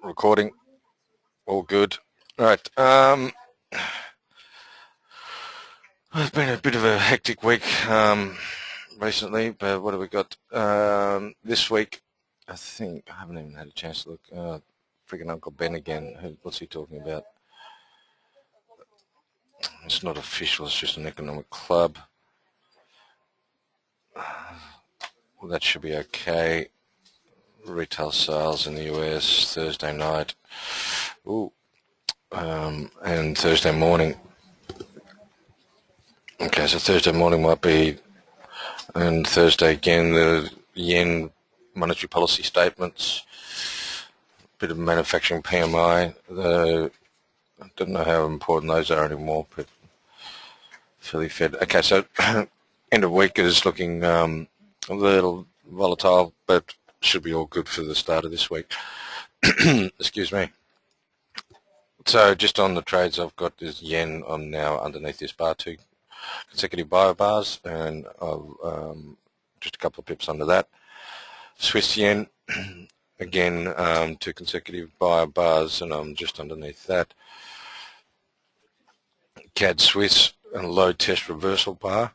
Recording, all good. All right. It's been a bit of a hectic week recently, but what have we got this week? I think I haven't even had a chance to look. Freaking Uncle Ben again. What's he talking about? It's not official. It's just an economic club. Well, that should be okay. Retail sales in the US Thursday night. Ooh. And Thursday morning. Okay, so Thursday morning might be, and Thursday again, the yen monetary policy statements, a bit of manufacturing PMI. I don't know how important those are anymore, but fairly fed. Okay, so end of week is looking a little volatile, but should be all good for the start of this week. Excuse me. So just on the trades, I've got this yen. I'm now underneath this bar, 2 consecutive buyer bars, and just a couple of pips under that. Swiss yen, again, 2 consecutive buyer bars, and I'm just underneath that. CAD Swiss, a low test reversal bar,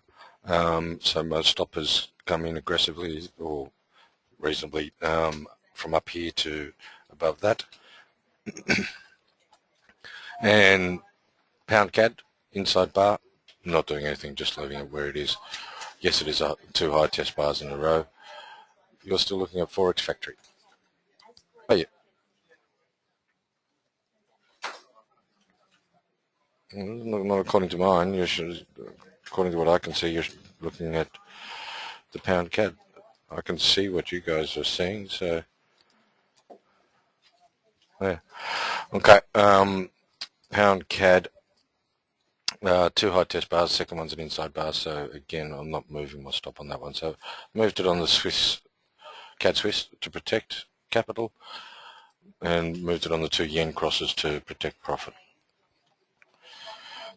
so most stoppers come in aggressively or reasonably from up here to above that. And pound CAD, inside bar, not doing anything, just leaving it where it is. Yes, it is 2 high test bars in a row. You're still looking at Forex Factory. Oh, yeah. Not according to mine. According to what I can see, you're looking at the pound CAD. I can see what you guys are seeing, so yeah. Okay. Pound CAD. 2 high test bars, second one's an inside bar, so again I'm not moving my stop on that one. So moved it on the Swiss, CAD Swiss to protect capital, and moved it on the 2 yen crosses to protect profit.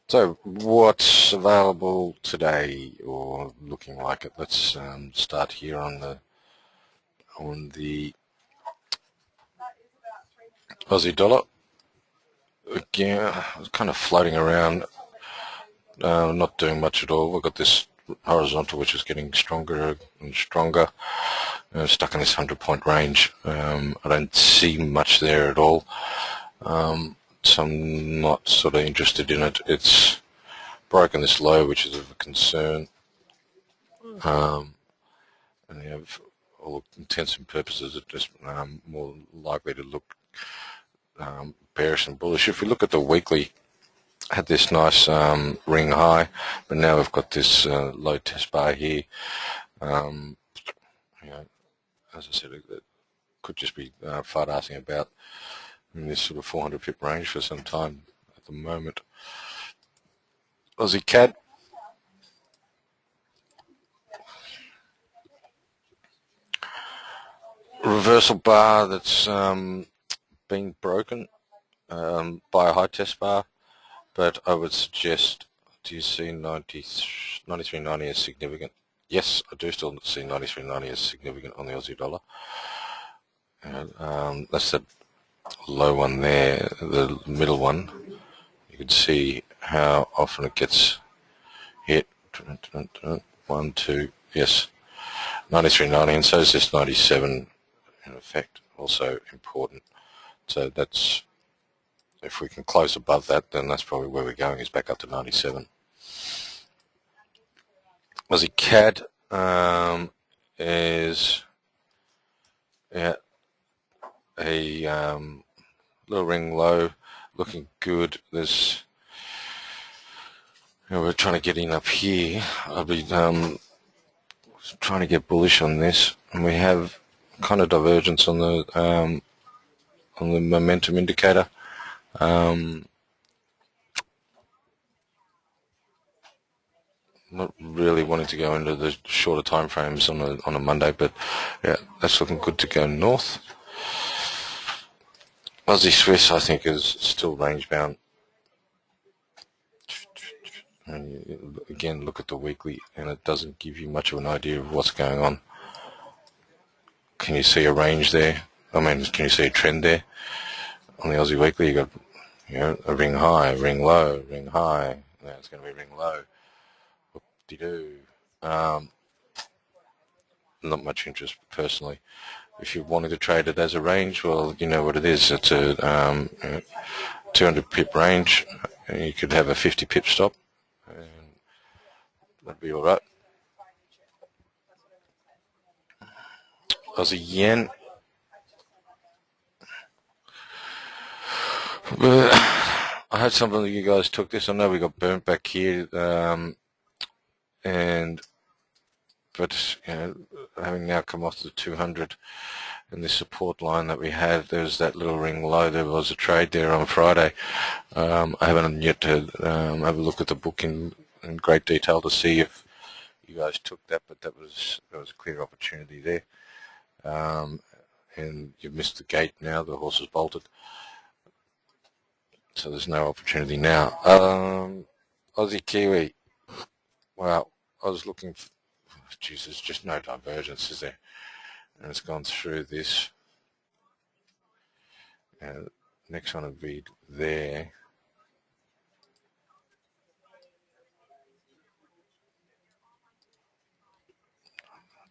So what's available today, or looking like it? Let's start here on the Aussie dollar. Again, it's kind of floating around. Not doing much at all. We've got this horizontal which is getting stronger and stronger. Stuck in this 100-point range. I don't see much there at all. So I'm not sort of interested in it. It's broken this low, which is of a concern. And you have all intents and purposes, it's just more likely to look bearish and bullish. If we look at the weekly, had this nice ring high, but now we've got this low test bar here. As I said, it could just be fart-arsing about in this sort of 400 pip range for some time at the moment. Aussie CAD. Reversal bar that's been broken by a high test bar. But I would suggest, do you see 93.90 as significant? Yes, I do still see 93.90 as significant on the Aussie dollar. And that's the low one there, the middle one. You can see how often it gets hit. 1, 2, yes, 93.90, and so is this 97 in effect, also important. So that's, if we can close above that, then that's probably where we're going, is back up to 97. Aussie CAD is a little ring low, looking good. There's, we're trying to get in up here. I'll be trying to get bullish on this, and we have kind of divergence on the momentum indicator. Not really wanting to go into the shorter time frames on a Monday, but yeah, that's looking good to go north. Aussie Swiss, I think, is still range bound. And again, look at the weekly, and it doesn't give you much of an idea of what's going on. Can you see a range there? I mean, can you see a trend there? on the Aussie Weekly, you got a ring high, ring low, ring high. Now it's going to be ring low. Whoop-de-doo. Not much interest personally. If you're wanting to trade it as a range, well, you know what it is. It's a 200 pip range. And you could have a 50 pip stop, and that'd be all right. Aussie yen. I hope some of you guys took this. I know we got burnt back here, but having now come off the 200 and this support line that we had, there's that little ring low. There was a trade there on Friday. I haven't yet to have a look at the book in great detail to see if you guys took that, but there was a clear opportunity there. And you've missed the gate now. The horse has bolted. So there's no opportunity now. Aussie Kiwi. Well, I was looking for, there's just no divergence, is there? And it's gone through this. Next one would be there.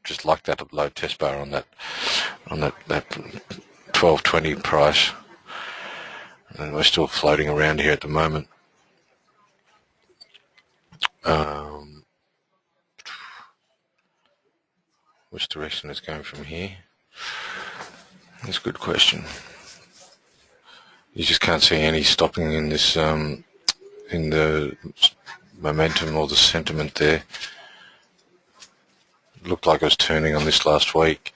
Just like that low test bar on that 12.20 price. And we're still floating around here at the moment. Which direction is going from here? That's a good question. You just can't see any stopping in this, in the momentum or the sentiment there. It looked like it was turning on this last week,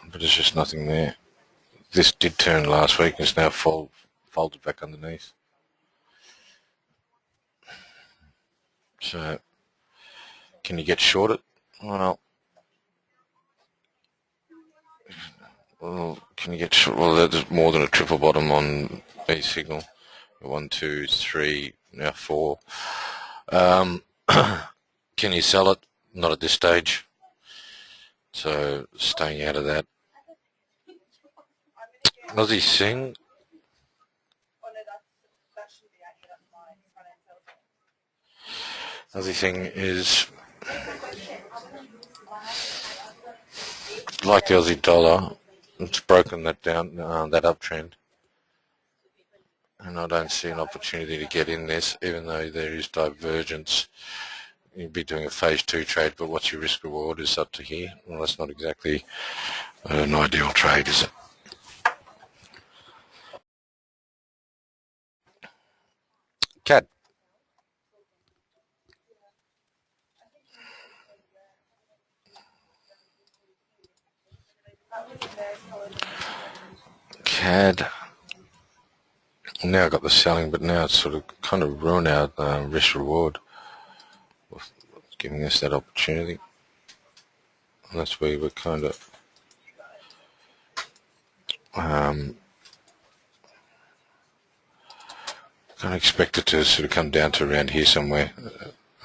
but there's just nothing there. This did turn last week and it's now folded back underneath. So, can you get short it? Well, can you get short? Well, there's more than a triple bottom on B signal. 1, 2, 3, now 4. Can you sell it? Not at this stage. So, staying out of that. Aussie Sing. Aussie Sing is like the Aussie dollar. It's broken that down, that uptrend. And I don't see an opportunity to get in this, even though there is divergence. You'd be doing a phase 2 trade, but what's your risk reward is up to here. Well, that's not exactly an ideal trade, is it? CAD. CAD. Now I've got the selling, but now it's sort of kind of ruined our risk reward, giving us that opportunity. And that's where we're kind of kind of expect it to sort of come down to around here somewhere.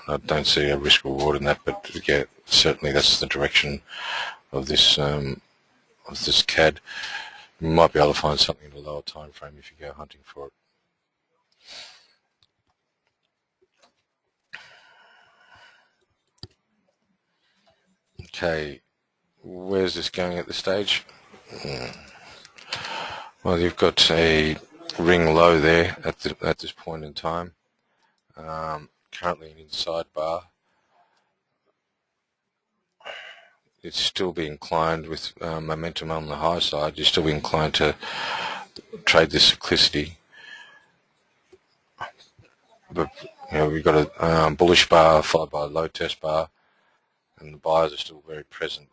I don't see a risk reward in that, but yeah, certainly that's the direction of this CAD. You might be able to find something in a lower time frame if you go hunting for it. Okay, where's this going at this stage? Well, you've got a ring low there at this point in time. Currently an inside bar. It's still be inclined with momentum on the high side. You'll still be inclined to trade this cyclicity. But we've got a bullish bar followed by a low test bar, and the buyers are still very present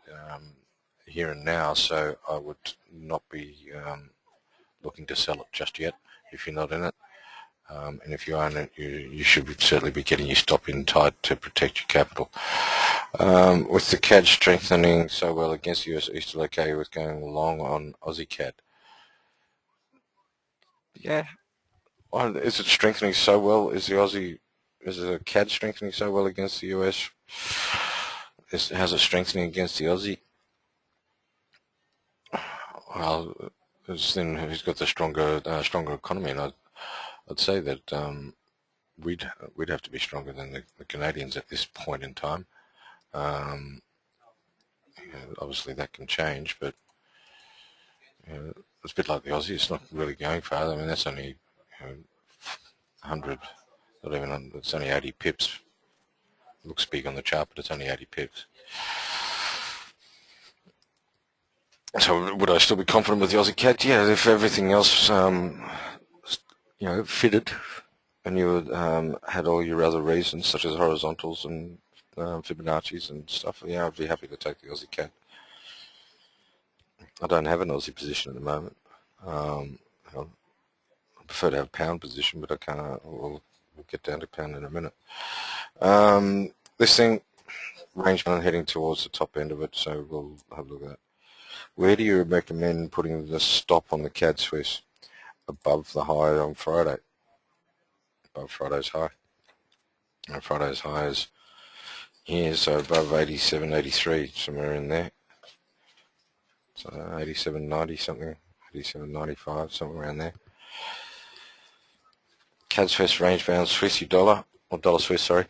here and now. So I would not be looking to sell it just yet if you're not in it. And if you are in it, you should certainly be getting your stop in tight to protect your capital. With the CAD strengthening so well against the US, are you still okay with going long on Aussie CAD? Yeah. Well, is it strengthening so well? Is the CAD strengthening so well against the US? How's it strengthening against the Aussie? Well, is then who's got the stronger economy, and I'd say that we'd have to be stronger than the Canadians at this point in time. Um, Obviously that can change, but it's a bit like the Aussie. It's not really going far. I mean, that's only 100, not even. It's only 80 pips. Looks big on the chart, but it's only 80 pips. So would I still be confident with the Aussie cat? Yeah, if everything else, fitted, and you had all your other reasons, such as horizontals and Fibonacci's and stuff, yeah, I'd be happy to take the Aussie cat. I don't have an Aussie position at the moment. I prefer to have a pound position, but I can't. We'll get down to pound in a minute. This thing, range bound heading towards the top end of it, so we'll have a look at that. Where do you recommend putting the stop on the CAD Swiss? Above the high on Friday. Above Friday's high. And Friday's high is here, so above 87.83, somewhere in there. So 87.90 something, 87.95, somewhere around there. CAD Swiss range bound Swissy dollar, or dollar Swiss, sorry.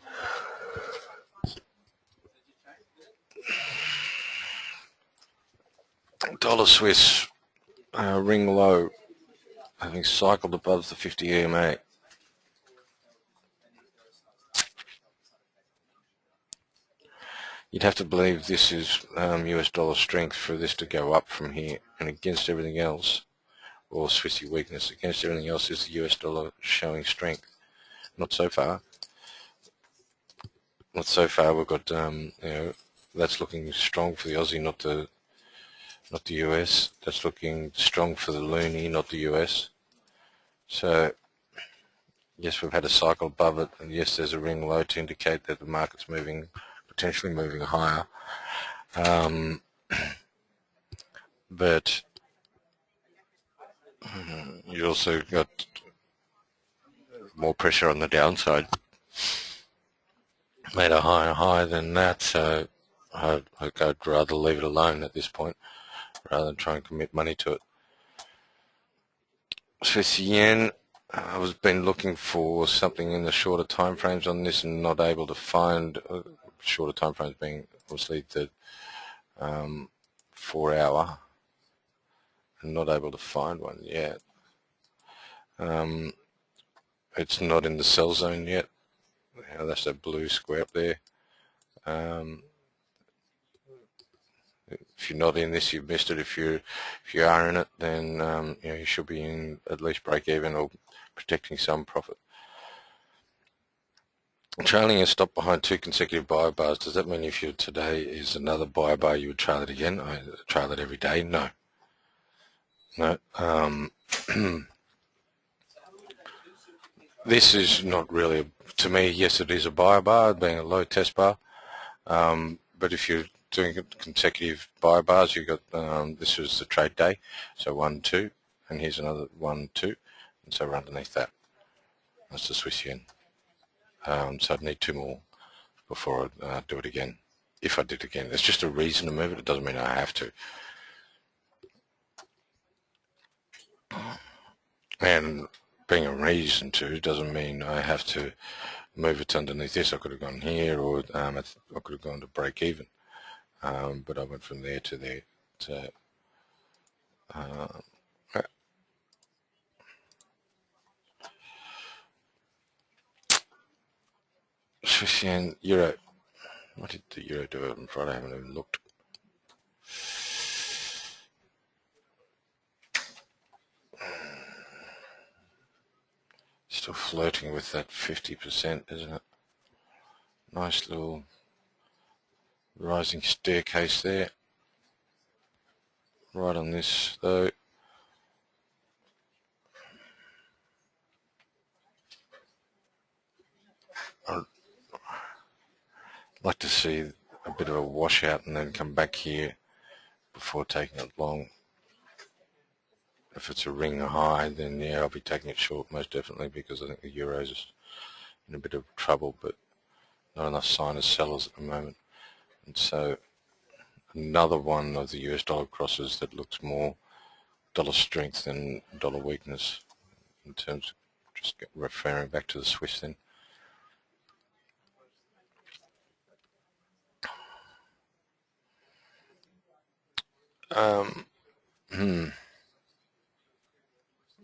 Dollar Swiss ring low, having cycled above the 50 EMA. You'd have to believe this is US dollar strength for this to go up from here, and against everything else, or Swissy weakness, against everything else is the US dollar showing strength. Not so far. Not so far. We've got that's looking strong for the Aussie, not the US. That's looking strong for the loonie, not the US. So yes, we've had a cycle above it, and yes, there's a ring low to indicate that the market's moving, potentially moving higher. But you also got more pressure on the downside. Made a higher high than that, so I'd rather leave it alone at this point, rather than try and commit money to it. Swiss yen, I've been looking for something in the shorter time frames on this and not able to find shorter time frames, being obviously the 4 hour, and not able to find one yet. It's not in the sell zone yet. That's that blue square up there. If you're not in this, you've missed it. If you are in it, then you should be in at least break even or protecting some profit. Trailing a stop behind 2 consecutive buy bars. Does that mean if you today is another buy bar, you would trail it again? I trail it every day. No. This is not really, to me, yes, it is a buy bar, being a low test bar. But if you're doing consecutive buy bars, you've got, this is the trade day, so 1, 2, and here's another 1, 2, and so we're underneath that. That's the Swiss yen. So I'd need 2 more before I do it again. If I did it again, it's just a reason to move it. It doesn't mean I have to. And being a reason to doesn't mean I have to move it underneath this. I could have gone here, or I could have gone to break even. But I went from there to there. So, Swiss yen, euro. What did the euro do on Friday? I haven't even looked. Still flirting with that 50%, isn't it? Nice little rising staircase there. Right on this, though. I'd like to see a bit of a washout and then come back here before taking it long. If it's a ring high, then yeah, I'll be taking it short most definitely, because I think the euro's in a bit of trouble, but not enough sign of sellers at the moment. And so another one of the US dollar crosses that looks more dollar strength and dollar weakness in terms of just referring back to the Swiss then.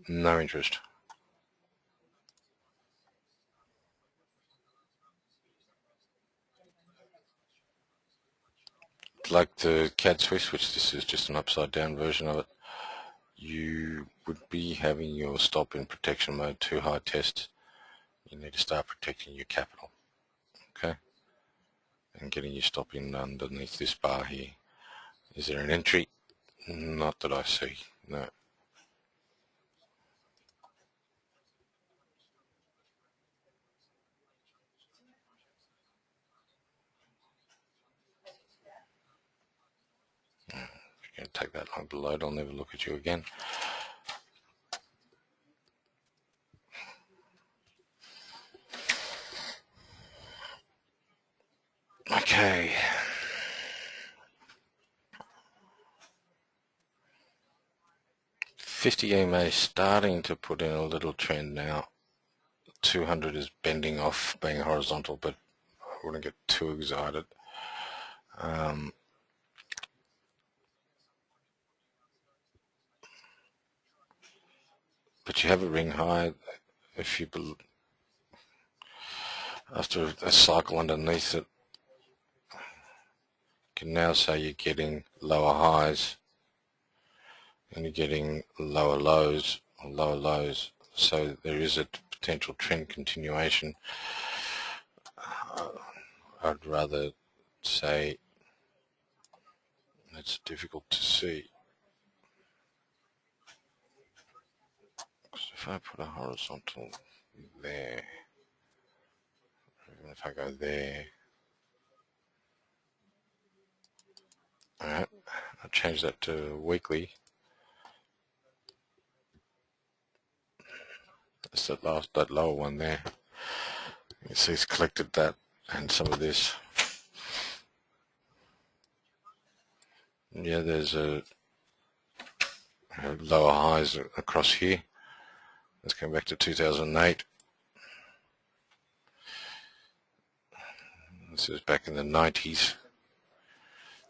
No interest. Like the CAD Swiss, which this is just an upside down version of it, you would be having your stop in protection mode, too high test. You need to start protecting your capital, okay? And getting your stop in underneath this bar here. Is there an entry? Not that I see, no. If you're going to take that long to load, I'll never look at you again. Okay. $50 EMA starting to put in a little trend now. 200 is bending off being horizontal, but I wouldn't get too excited. But you have a ring high. If you after a cycle underneath it, you can now say you're getting lower highs and you're getting lower lows or lower lows. So there is a potential trend continuation. I'd rather say it's difficult to see. So if I put a horizontal there, even if I go there, alright, I'll change that to weekly. It's that lower one there. You see it's collected that and some of this. Yeah, there's a lower highs across here. Let's go back to 2008. This is back in the 90s.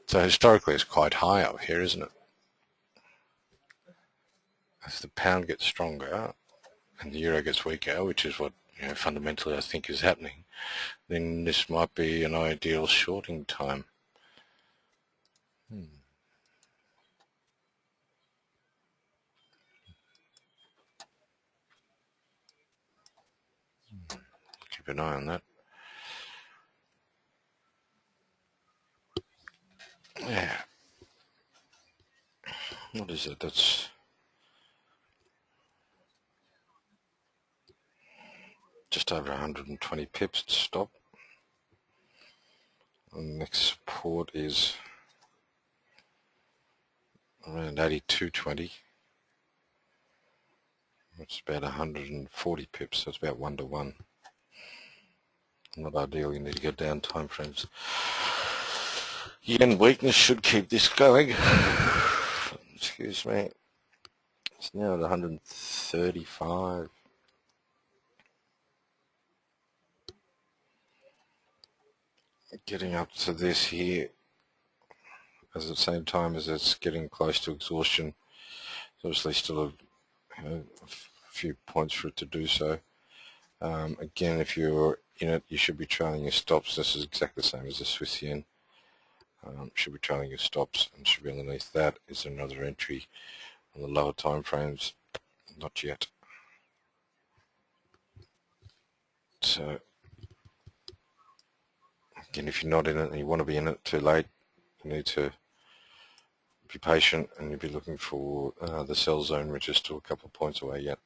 So historically it's quite high up here, isn't it? As the pound gets stronger and the euro gets weaker, which is what fundamentally I think is happening, then this might be an ideal shorting time. Keep an eye on that. Yeah. What is it? That's just over 120 pips to stop. And the next support is around 82.20. It's about 140 pips, so it's about 1 to 1. Not ideal, you need to go down time frames. Yen weakness should keep this going. Excuse me. It's now at 135. Getting up to this here, at the same time as it's getting close to exhaustion. There's obviously still a few points for it to do so. Again, if you're in it, you should be trailing your stops. This is exactly the same as the Swiss yen. Should be trailing your stops and should be underneath that. Is there another entry on the lower time frames? Not yet. So again, if you're not in it and you want to be in it too late, you need to be patient and you'll be looking for the sell zone, which is still a couple of points away yet.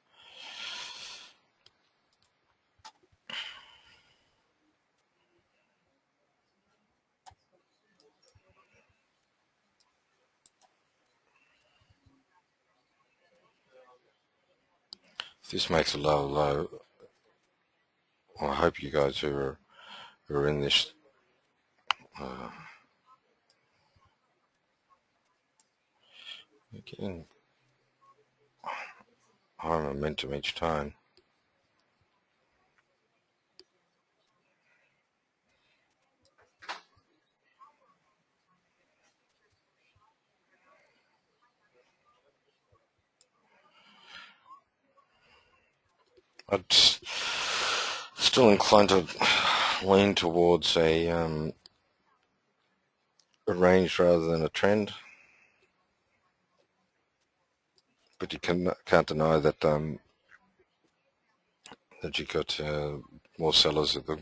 If this makes a lower low, well, I hope you guys who are in this getting high momentum each time. I'd still inclined to lean towards a range rather than a trend, but you can't deny that that you got more sellers at the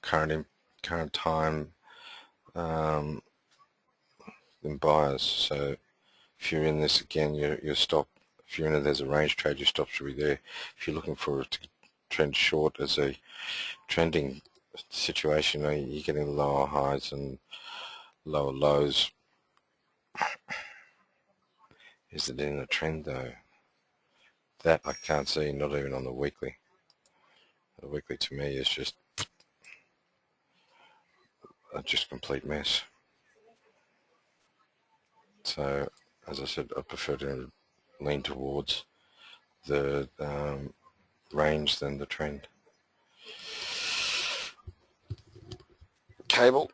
current time than buyers. So if you're in this again, your stop. If you're in it, there's a range trade, your stop should be there. If you're looking for it to trend short as a trending situation, you're getting lower highs and lower lows. Is it in a trend though? That I can't see, not even on the weekly. The weekly to me is just a complete mess. So, as I said, I prefer to lean towards the range than the trend. Cable.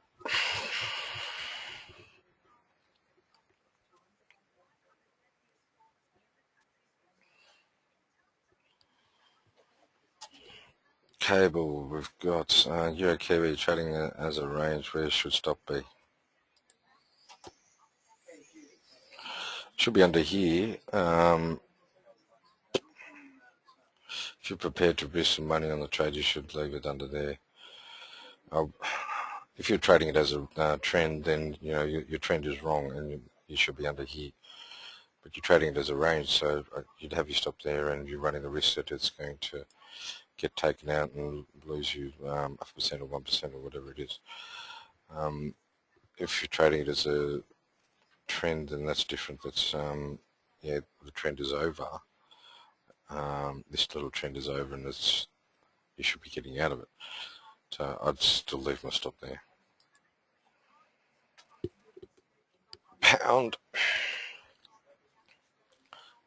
Cable, we've got Euro Kiwi trading as a range. Where should stop be? Should be under here. If you're prepared to risk some money on the trade, you should leave it under there. If you're trading it as a trend, then your trend is wrong, and you should be under here. But you're trading it as a range, so you'd have your stop there, and you're running the risk that it's going to get taken out and lose you 0.5% or 1% or whatever it is. If you're trading it as a trend, then that's different. That's the trend is over. This little trend is over, and you should be getting out of it. So I'd still leave my stop there. Pound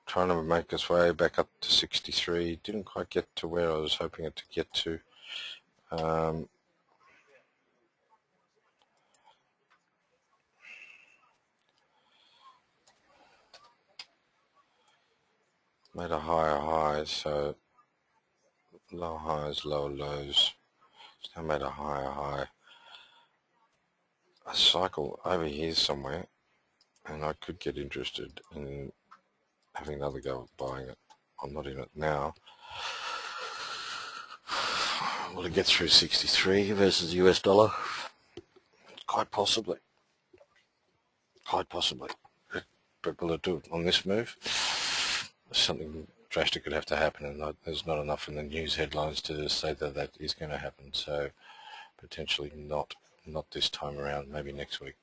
trying to make its way back up to 63. Didn't quite get to where I was hoping it to get to. Made a higher high, so lower highs, lower lows. Still made a higher high. A cycle over here somewhere, and I could get interested in having another go at buying it. I'm not in it now. Will it get through 63 versus the US dollar? Quite possibly. Quite possibly. But will it do it on this move? Something drastic could have to happen, and there's not enough in the news headlines to say that is going to happen. So potentially not this time around, maybe next week.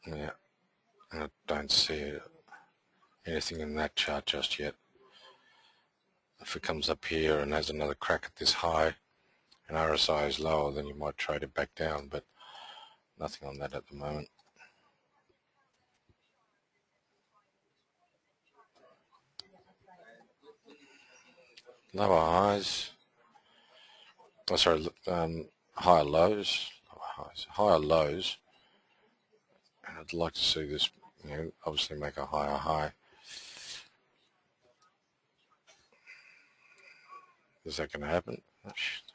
Yeah, and I don't see anything in that chart just yet. If it comes up here and has another crack at this high and RSI is lower, then you might trade it back down, but nothing on that at the moment. Lower highs, higher lows, higher lows, and I'd like to see this, obviously make a higher high. Is that going to happen?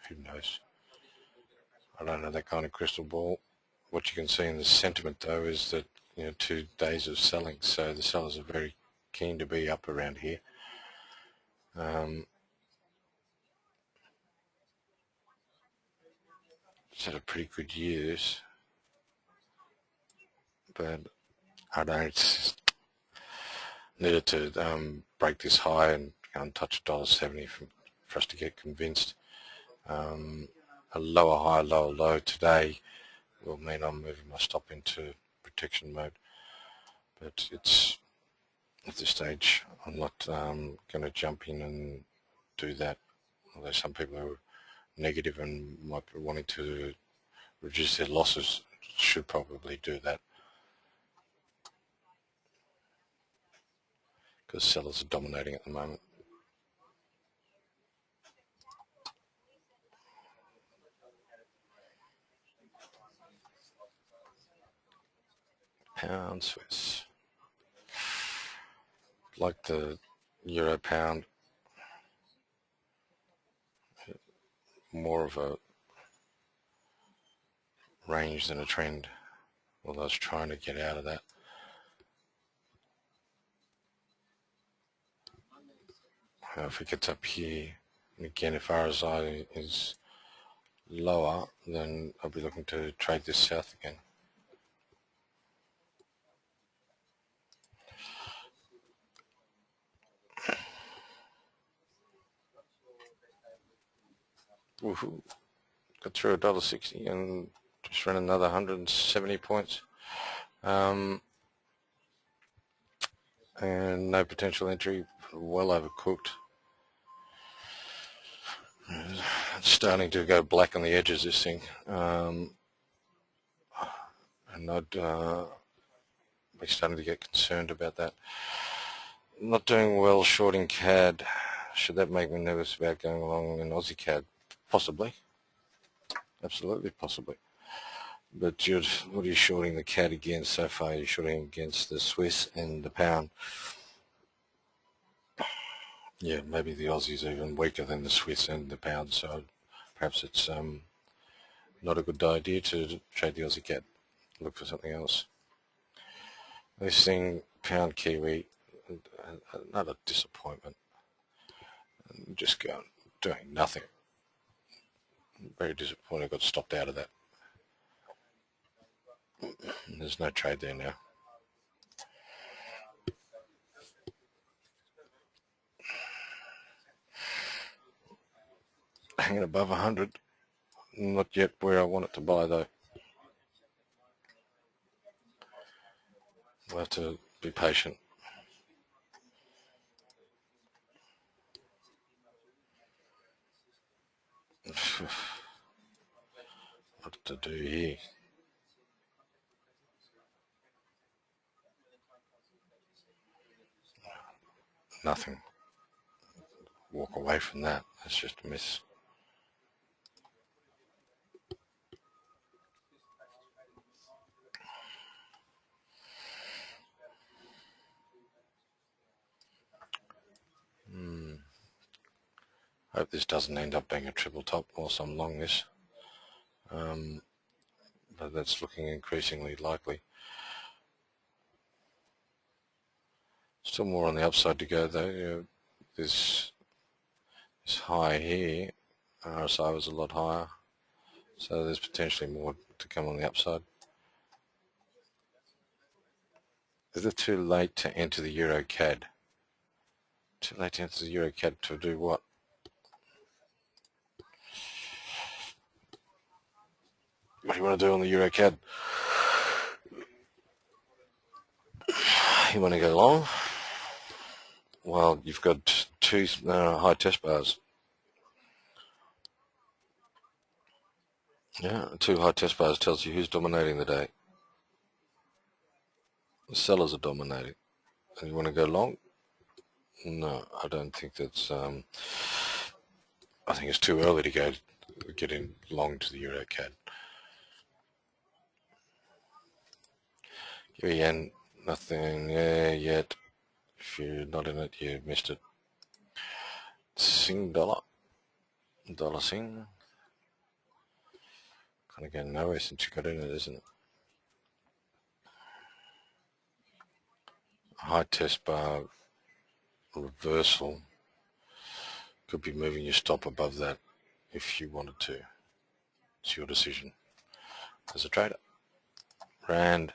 Who knows? I don't know that kind of crystal ball. What you can see in the sentiment, though, is that 2 days of selling, so the sellers are very keen to be up around here. It's had a pretty good years, but I don't need it to break this high and touch $1.70 for us to get convinced. A lower high, lower low today will mean I'm moving my stop into protection mode, but it's at this stage I'm not going to jump in and do that, although some people are negative and might be wanting to reduce their losses should probably do that, because sellers are dominating at the moment. Pound Swiss, like the Euro pound, more of a range than a trend, although I was trying to get out of that. If it gets up here, and again if RSI is lower, then I'll be looking to trade this south again. Woohoo! Got through $1.60 and just ran another 170 points. And no potential entry, well overcooked. It's starting to go black on the edges, this thing. And I'd be starting to get concerned about that. Not doing well shorting CAD. Should that make me nervous about going along in Aussie CAD? Possibly. Absolutely, possibly. But what are you shorting the CAD against so far? You're shorting against the Swiss and the pound. Yeah, maybe the Aussie's even weaker than the Swiss and the pound, so perhaps it's not a good idea to trade the Aussie CAD. Look for something else. This thing, pound Kiwi, another disappointment. Just doing nothing. Very disappointed I got stopped out of that. There's no trade there now. Hanging above 100. Not yet where I want it to buy though. I'll have to be patient. What to do here? Nothing. Walk away from that. That's just a miss. Hope this doesn't end up being a triple top whilst I'm long this. But that's looking increasingly likely. Still more on the upside to go though. This high here, RSI was a lot higher, so there's potentially more to come on the upside. Is it too late to enter the Euro CAD? Too late to enter the Euro CAD to do what? What do you want to do on the Euro CAD? You want to go long? Well, you've got two high test bars. Yeah, two high test bars tells you who's dominating the day. The sellers are dominating. And you want to go long? No, I don't think that's... I think it's too early to go getting long to the Euro CAD. Yen, nothing there yet. If you're not in it, you missed it. Sing dollar. Dollar Sing. Kind of going nowhere since you got in it, isn't it? High test bar reversal. Could be moving your stop above that if you wanted to. It's your decision as a trader. Rand.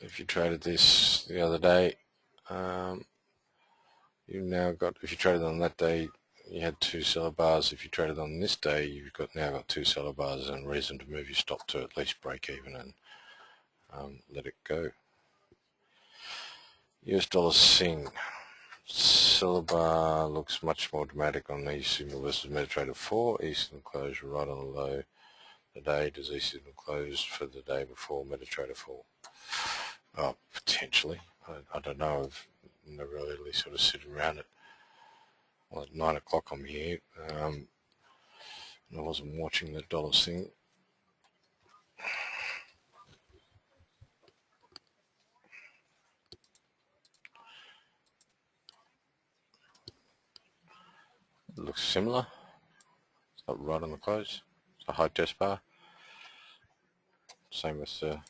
If you traded this the other day, you've now got, if you traded on that day, you had two seller bars. If you traded on this day, you've now got two seller bars and reason to move your stop to at least break even and let it go. US dollar Sing. Silver looks much more dramatic on East Signal versus MetaTrader 4. Eastern closed right on the low today. Does East Signal close for the day before MetaTrader 4? Oh, potentially. I don't know. I've never really sort of sit around it. Well, at 9 o'clock I'm here. I wasn't watching the dollar Sing. It looks similar. It's not right on the close. It's a high test bar. Same with the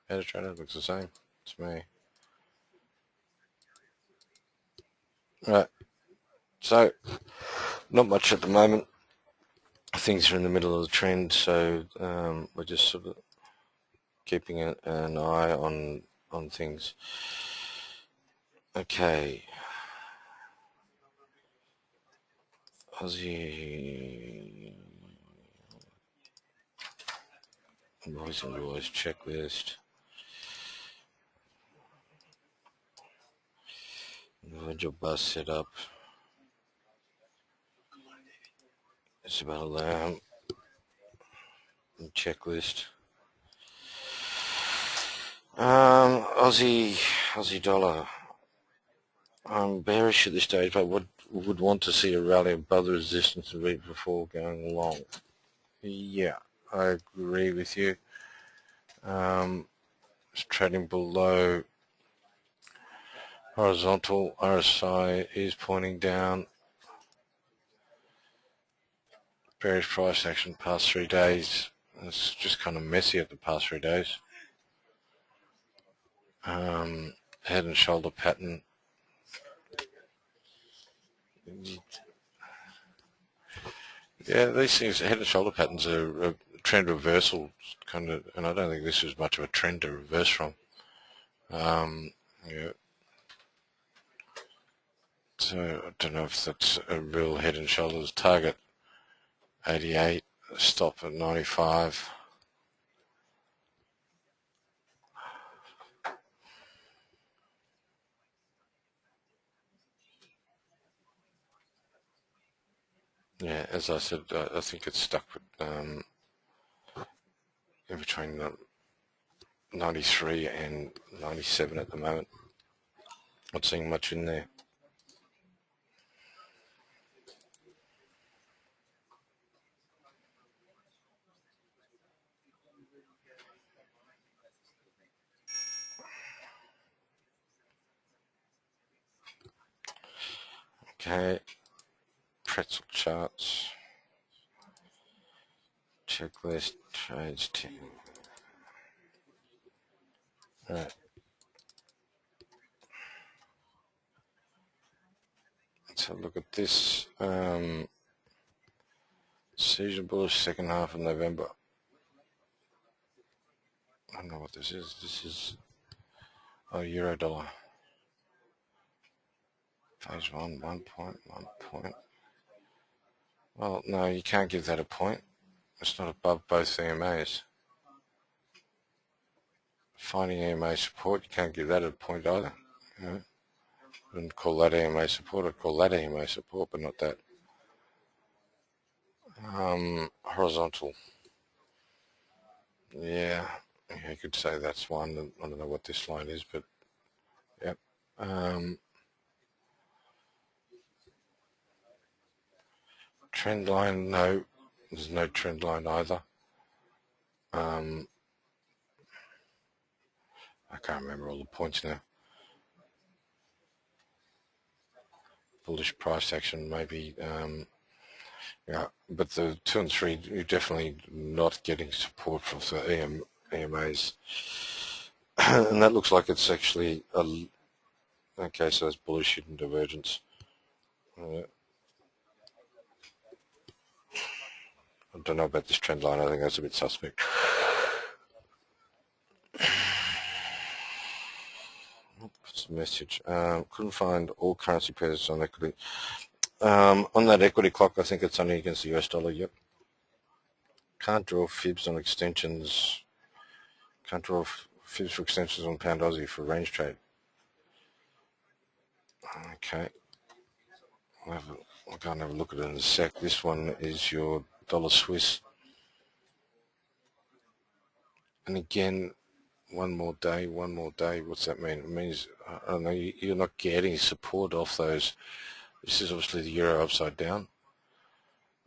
MetaTrader. Looks the same to me. Right. So, not much at the moment. Things are in the middle of the trend, so we're just sort of keeping an eye on things. Okay. Aussie Boys and Boys checklist. Individual bus setup. Isabella Lamb. Checklist. Aussie dollar. I'm bearish at this stage, but would want to see a rally above the resistance and read before going long. Yeah, I agree with you. It's trading below horizontal. RSI is pointing down. Bearish price action past 3 days. It's just kind of messy at the past 3 days. Head and shoulder pattern. Yeah, these things, head and shoulder patterns are a trend reversal kind of, and I don't think this is much of a trend to reverse from. Yeah. So I don't know if that's a real head and shoulders target. 88, stop at 95. Yeah, as I said, I think it's stuck with in between 93 and 97 at the moment. Not seeing much in there. Okay, pretzel charts, checklist, trades team. Right. Let's have a look at this. Season bullish second half of November. I don't know what this is. This is euro dollar. Phase 1, 1 point, 1 point. Well, no, you can't give that a point. It's not above both EMAs. Finding EMA support, you can't give that a point either. You know? I wouldn't call that EMA support. I'd call that EMA support, but not that. Horizontal. Yeah, you could say that's one. I don't know what this line is, but yep. Trend line, no. There's no trend line either. I can't remember all the points now. Bullish price action, maybe. Yeah, but the 2 and 3, you're definitely not getting support from the EMAs. And that looks like it's actually okay, so it's bullish hidden divergence. I don't know about this trend line. I think that's a bit suspect. What's the message? Couldn't find all currency pairs on equity. On that equity clock, I think it's only against the US dollar. Yep. Can't draw fibs on extensions. Can't draw fibs for extensions on pound Aussie for range trade. Okay, I'll go and have a look at it in a sec. This one is your dollar Swiss. And again, one more day. What's that mean? It means, I don't know, you're not getting support off those. This is obviously the euro upside down.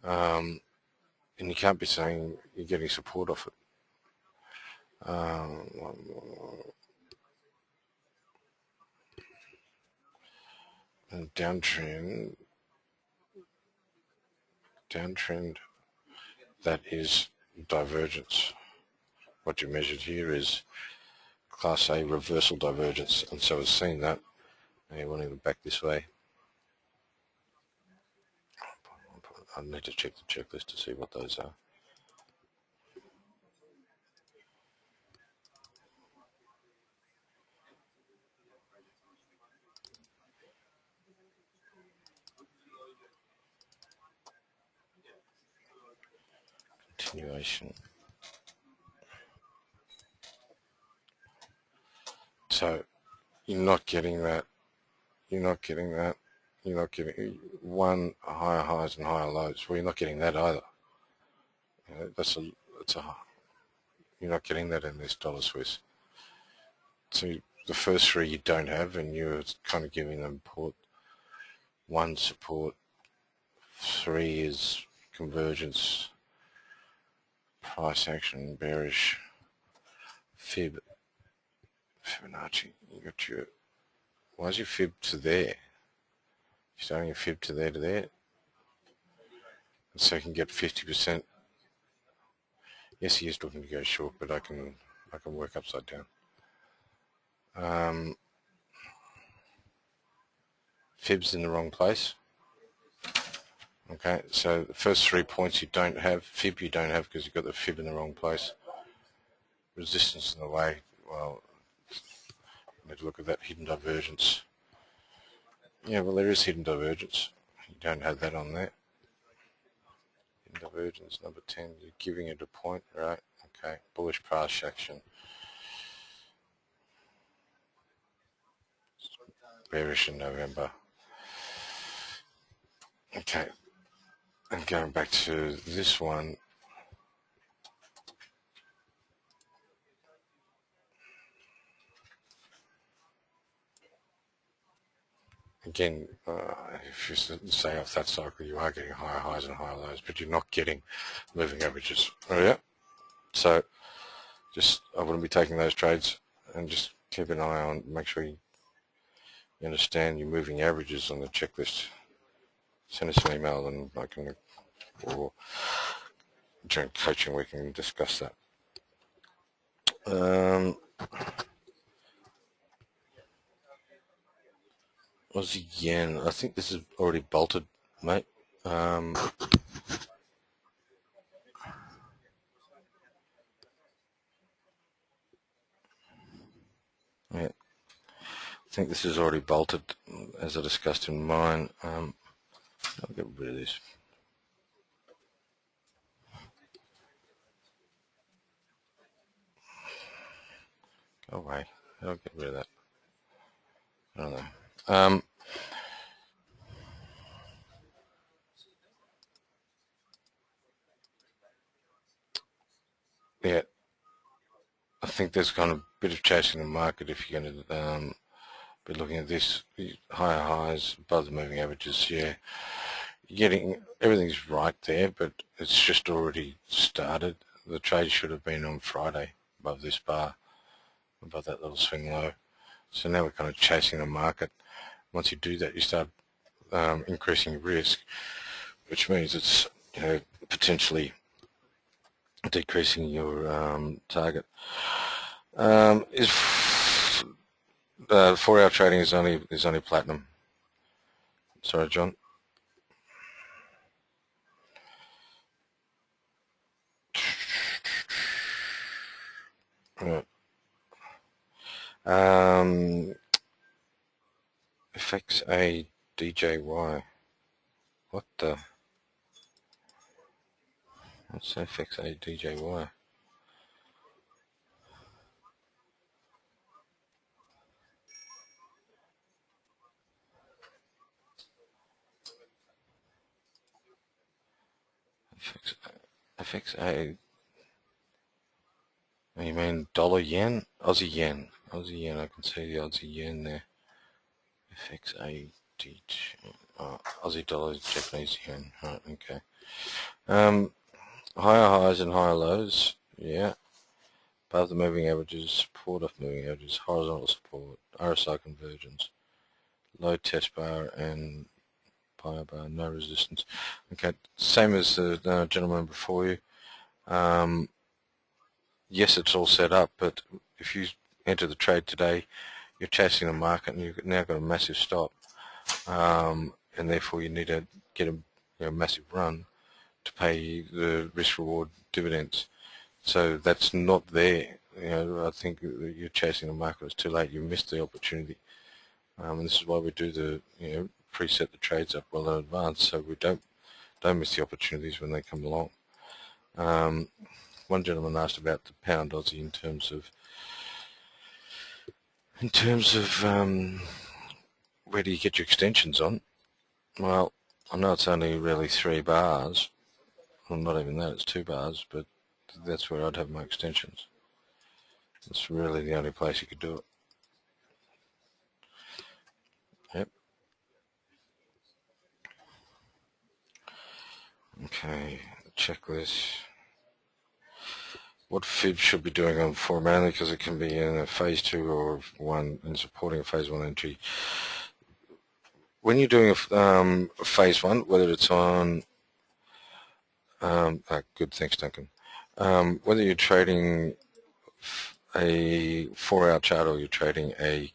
And you can't be saying you're getting support off it. And downtrend, that is divergence. What you measured here is Class A reversal divergence, and so it's seen that. Now you want to go back this way. I need to check the checklist to see what those are. Continuation. So you're not getting that. You're not getting one higher highs and higher lows. Well, you're not getting that either. You know, you're not getting that in this dollar Swiss. So the first three you don't have, and you're kind of giving them support. One support, three is convergence, price action, bearish, Fibonacci. You got your. Why is your fib to there? You're starting your fib to there to there, and so you can get 50%. Yes, he is looking to go short, but I can work upside down. Fib's in the wrong place. Okay, so the first 3 points you don't have, fib you don't have because you've got the fib in the wrong place. Resistance in the way, well, need to look at that hidden divergence. Yeah, well, there is hidden divergence. You don't have that on there. Hidden divergence number 10, you're giving it a point, right? Okay, bullish price action. Bearish in November. Okay, and going back to this one, again, if you say off that cycle, you are getting higher highs and higher lows, but you're not getting moving averages. Oh yeah. So, I wouldn't be taking those trades, and just keep an eye on. Make sure you understand your moving averages on the checklist. Send us an email, and I can, or during coaching, we can discuss that. Aussie yen. I think this is already bolted, mate. Yeah, I think this is already bolted, as I discussed in mine. I'll get rid of this. Go away. I'll get rid of that. I don't know. Yeah, I think there's kind of a bit of chasing the market if you're going to be looking at this. Higher highs above the moving averages, yeah. You're getting, everything's right there, but it's just already started. The trade should have been on Friday above this bar, above that little swing low. So now we're kind of chasing the market. Once you do that, you start increasing risk, which means it's, you know, potentially decreasing your target. Is 4-hour trading is only platinum. Sorry, John. Right. FXA DJY. What the? What's FXA DJY? FXA. You mean dollar yen? Aussie yen. Aussie yen. I can see the Aussie yen there. FXA. Aussie dollars, Japanese yen. Right. Okay. Higher highs and higher lows. Yeah. Above the moving averages, support off moving averages, horizontal support, RSI convergence, low test bar and buyer bar, no resistance. Okay, same as the gentleman before you. Yes, it's all set up, but if you enter the trade today, you're chasing the market and you've now got a massive stop, and therefore you need to get a massive run to pay the risk-reward dividends. So that's not there. I think you're chasing the market. It's too late. You missed the opportunity, and this is why we do the preset the trades up well in advance, so we don't miss the opportunities when they come along. One gentleman asked about the pound Aussie in terms of where do you get your extensions on? Well, I know it's only really 3 bars. Well, not even that. It's 2 bars, but that's where I'd have my extensions. It's really the only place you could do it. Yep. Okay, checklist. What fib should be doing on 4 mainly because it can be in a phase 2 or 1 and supporting a phase 1 entry. When you're doing a phase 1, whether it's on good, thanks Duncan. Whether you're trading a 4-hour chart or you're trading a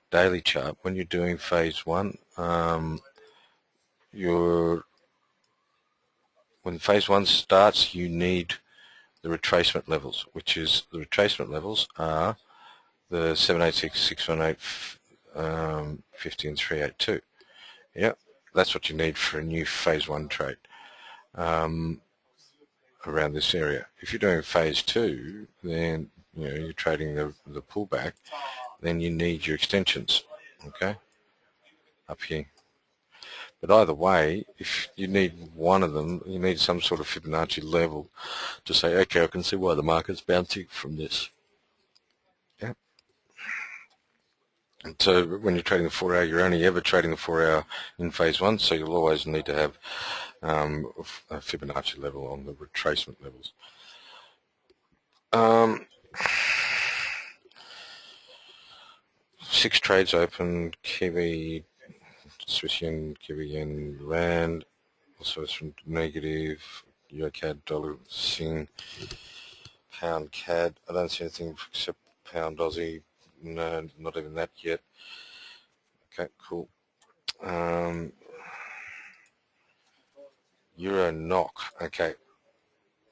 daily chart, when you're doing phase 1, when phase 1 starts, you need the retracement levels, which is the retracement levels are the 786, 618, 50 and 382. Yeah, that's what you need for a new phase 1 trade around this area. If you're doing phase 2, then you're trading the pullback, then you need your extensions, okay, up here. But either way, if you need one of them, you need some sort of Fibonacci level to say, okay, I can see why the market's bouncing from this. Yeah. And so when you're trading the 4-hour, you're only ever trading the 4-hour in phase 1, so you'll always need to have a Fibonacci level on the retracement levels. 6 trades open, Kiwi, Swiss yen, Kiwi yen, rand, also it's from negative, Euro CAD, dollar, Sing, pound CAD. I don't see anything except pound Aussie. No, not even that yet. Okay, cool. Euro NOK. Okay,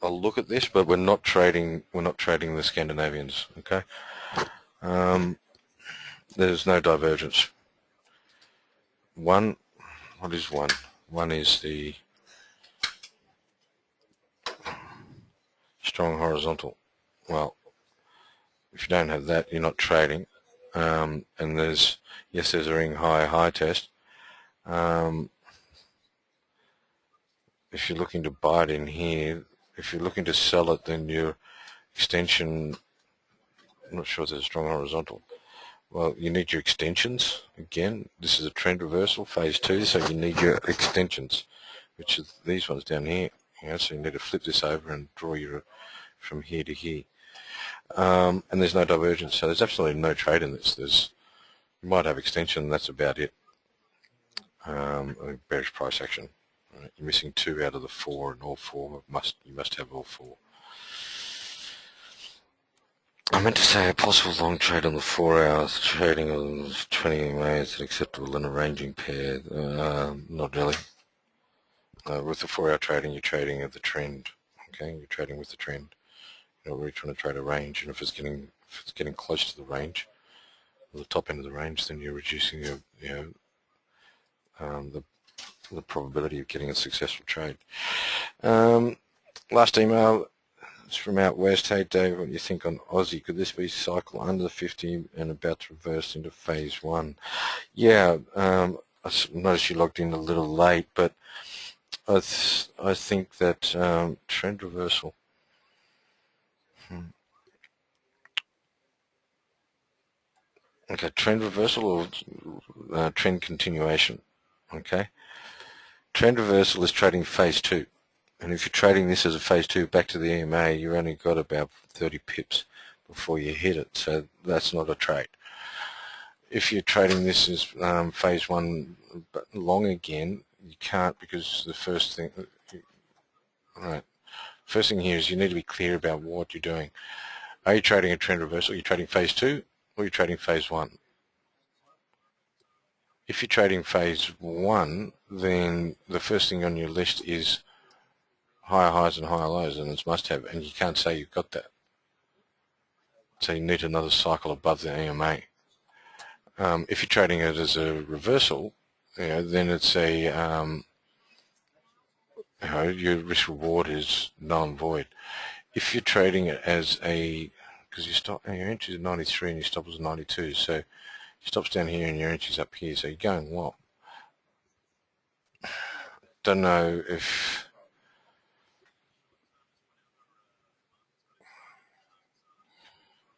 I'll look at this, but we're not trading the Scandinavians. Okay. There's no divergence. What is one? One is the strong horizontal. Well, if you don't have that, you're not trading. And there's a ring high test. If you're looking to buy it in here, if you're looking to sell it, then your extension, I'm not sure if there's a strong horizontal. Well, you need your extensions. Again, this is a trend reversal, phase 2, so you need your extensions, which is these ones down here. So you need to flip this over and draw your from here to here. And there's no divergence, so there's absolutely no trade in this. You might have extension, that's about it. Bearish price action. Right? You're missing 2 out of the 4, and all 4 you must have all 4. I meant to say a possible long trade on the 4 hours, trading on 20 EMA is acceptable in a ranging pair. Not really. With the 4-hour trading, you're trading at the trend. Okay, you're trading with the trend. We're trying to trade a range, and if it's getting close to the range, or the top end of the range, then you're reducing the probability of getting a successful trade. Last email. It's from out west. Hey Dave, what do you think on Aussie? Could this be cycle under the 50 and about to reverse into phase 1? Yeah, I noticed you logged in a little late, but I think that trend reversal. Okay, trend reversal or trend continuation. Okay, trend reversal is trading phase two, and if you're trading this as a phase two back to the EMA, you've only got about 30 pips before you hit it, so that's not a trade. If you're trading this as phase one long again, you can't, because the first thing, right? First thing here is you need to be clear about what you're doing. Are you trading a trend reversal? Are you trading phase two, or are you trading phase one? If you're trading phase one, then the first thing on your list is higher highs and higher lows, and it's must have, and you can't say you've got that. So you need another cycle above the EMA. If you're trading it as a reversal, then it's a your risk reward is null and void. If you're trading it as a, because your entry is 93 and your stop is 92, so your stop's down here and your entry's up here, so you're going well. Don't know if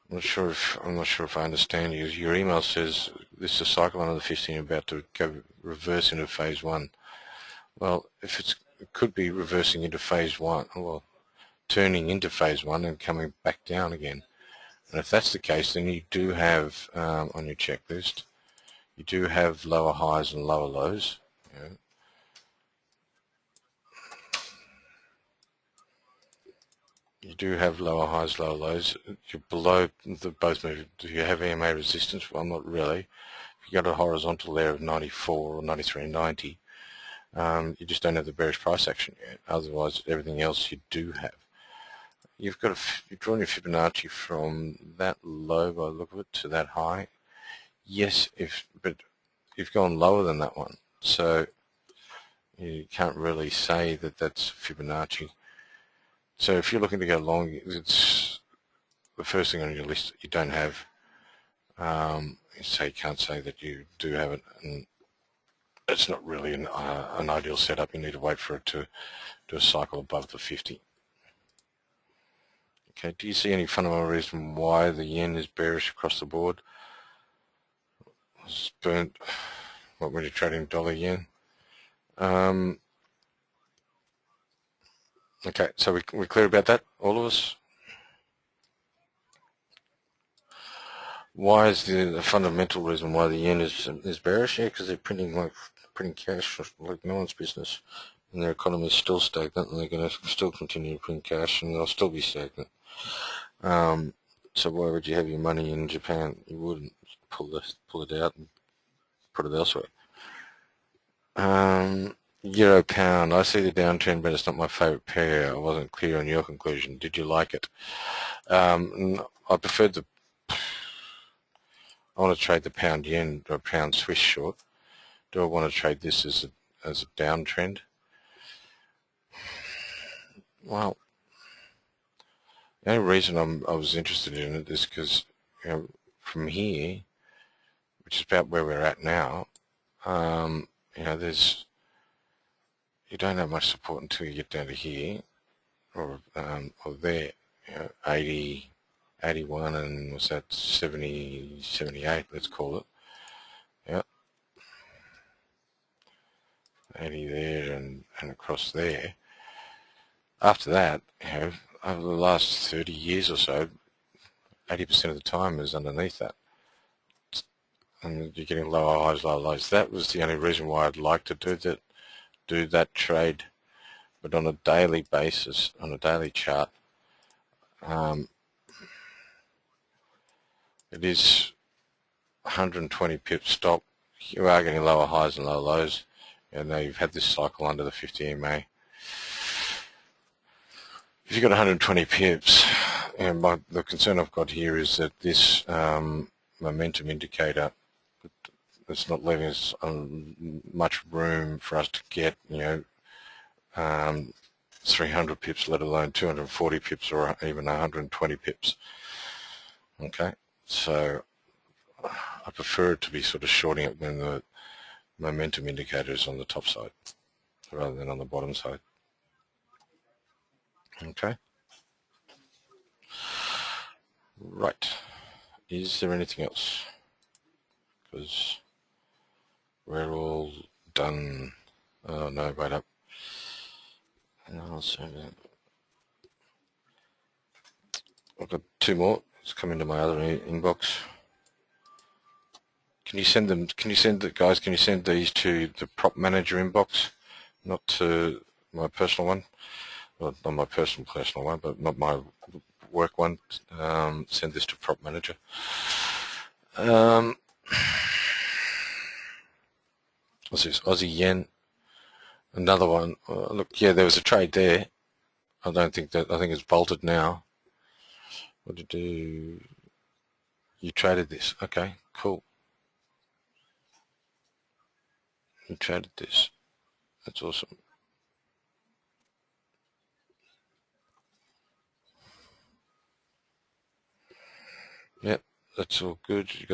I'm not sure if I understand you. Your email says this is a cycle under the 15 about to go reverse into phase one. Well, if it could be reversing into phase one, well, turning into phase one and coming back down again. And if that's the case, then you do have on your checklist, you do have lower highs and lower lows. You do have lower highs, lower lows. You're below the both moves. Do you have EMA resistance? Well, not really. If you got a horizontal there of 94 or 93.90, you just don't have the bearish price action yet. Otherwise, everything else you do have. You've drawn your Fibonacci from that low by the look of it to that high. Yes, but you've gone lower than that one, so you can't really say that that's Fibonacci. So if you're looking to go long, it's the first thing on your list that you don't have. So you can't say that you do have it, and it's not really an ideal setup. You need to wait for it to do a cycle above the 50. Okay, do you see any fundamental reason why the yen is bearish across the board? It's burnt. What were you trading, dollar yen? Okay, so we're clear about that, all of us? Why is the fundamental reason why the yen is bearish? Yeah, because they're printing cash like no one's business, and their economy is still stagnant, and they're going to still continue to print cash, and they'll still be stagnant. So why would you have your money in Japan? You wouldn't pull it out and put it elsewhere. Euro pound. I see the downtrend, but it's not my favorite pair. I wasn't clear on your conclusion. Did you like it? I preferred I want to trade the pound yen or pound Swiss short. Do I want to trade this as a downtrend? Well, the only reason I was interested in it is because from here, which is about where we're at now, you don't have much support until you get down to here or there, 80, 81, and what's that, 70, 78, let's call it. Yeah, 80 there and across there. After that, over the last 30 years or so, 80% of the time is underneath that. And you're getting lower highs, lower lows. That was the only reason why I'd like to do that trade. But on a daily basis, on a daily chart, it is 120 pips stop. You are getting lower highs and lower lows. Now you've had this cycle under the 50 EMA. If you've got 120 pips, and the concern I've got here is that this momentum indicator, it's not leaving us much room for us to get 300 pips, let alone 240 pips or even 120 pips. Okay, so I prefer it to be sort of shorting it when the momentum indicator is on the top side. rather than on the bottom side. Okay. Right. Is there anything else? Because we're all done. Oh no, wait up. I've got two more. It's come into my other inbox. Can you send them? Can you send the guys? Can you send these to the prop manager inbox, not to my personal one? Well, not my personal one, but not my work one. Send this to prop manager. What's this? Aussie yen. Another one. Look, yeah, there was a trade there. I think it's bolted now. What did you do? You traded this. Okay, cool. You traded this. That's awesome. Yep, that's all good. You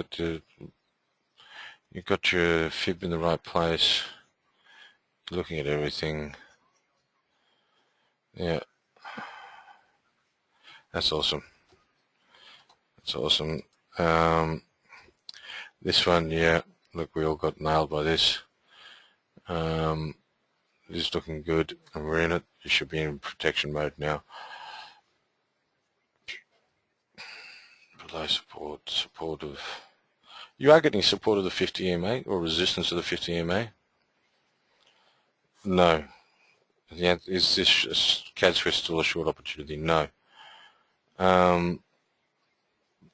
got your fib in the right place. Looking at everything. Yeah, that's awesome. That's awesome. This one, yeah. Look, we all got nailed by this. This is looking good, and we're in it. You should be in protection mode now. Below support, supportive. You are getting support of the 50 EMA or resistance of the 50 EMA? No. Yeah, is this CAD Swiss still a short opportunity? No.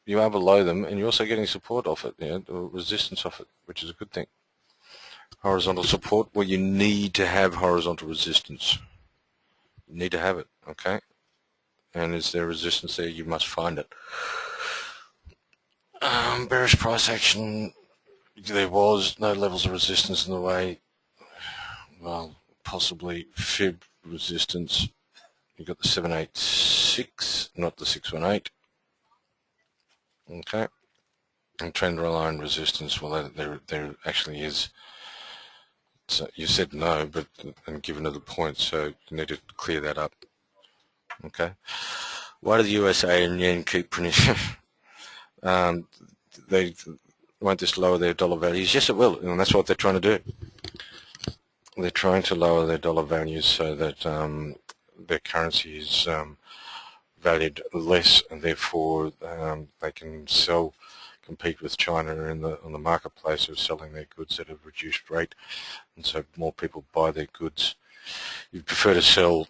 You are below them, and you're also getting support off it, or resistance off it, which is a good thing. Horizontal support, well, you need to have horizontal resistance. You need to have it, okay? And is there resistance there? You must find it. Bearish price action, there was no levels of resistance in the way. Well, possibly fib resistance. You've got the 786, not the 618. Okay. And trend line resistance, well, there actually is. So you said no, but and given another point, so you need to clear that up. Okay. Why do the USA and yen keep printing? They won't this lower their dollar values? Yes, it will, and that's what they're trying to do. They're trying to lower their dollar values so that their currency is valued less, and therefore they can compete with China on the marketplace of selling their goods at a reduced rate, and so more people buy their goods. You prefer to sell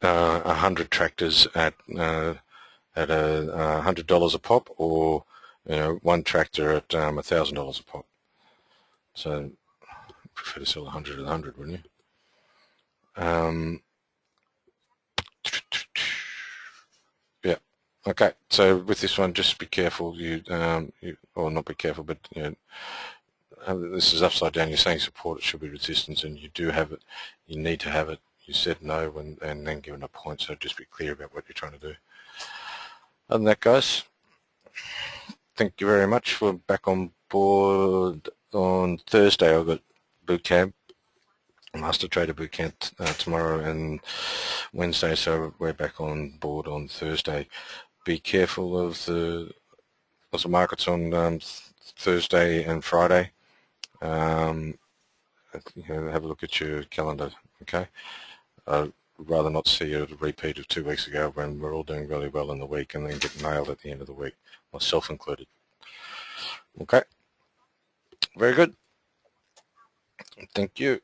100 tractors at $100 a pop, or one tractor at $1,000 a pop. So you prefer to sell 100 at 100, wouldn't you? Yeah. Okay. So with this one, just be careful. Or not be careful, but this is upside down. You're saying support, it should be resistance, and you do have it. You need to have it. You said no and then given a point, so just be clear about what you're trying to do. Other than that, guys, thank you very much. We're back on board on Thursday. I've got boot camp, Master Trader boot camp tomorrow and Wednesday, so we're back on board on Thursday. Be careful of the markets on Thursday and Friday. Have a look at your calendar, okay? I'd rather not see a repeat of 2 weeks ago when we're all doing really well in the week and then get nailed at the end of the week, myself included. Okay, very good. Thank you.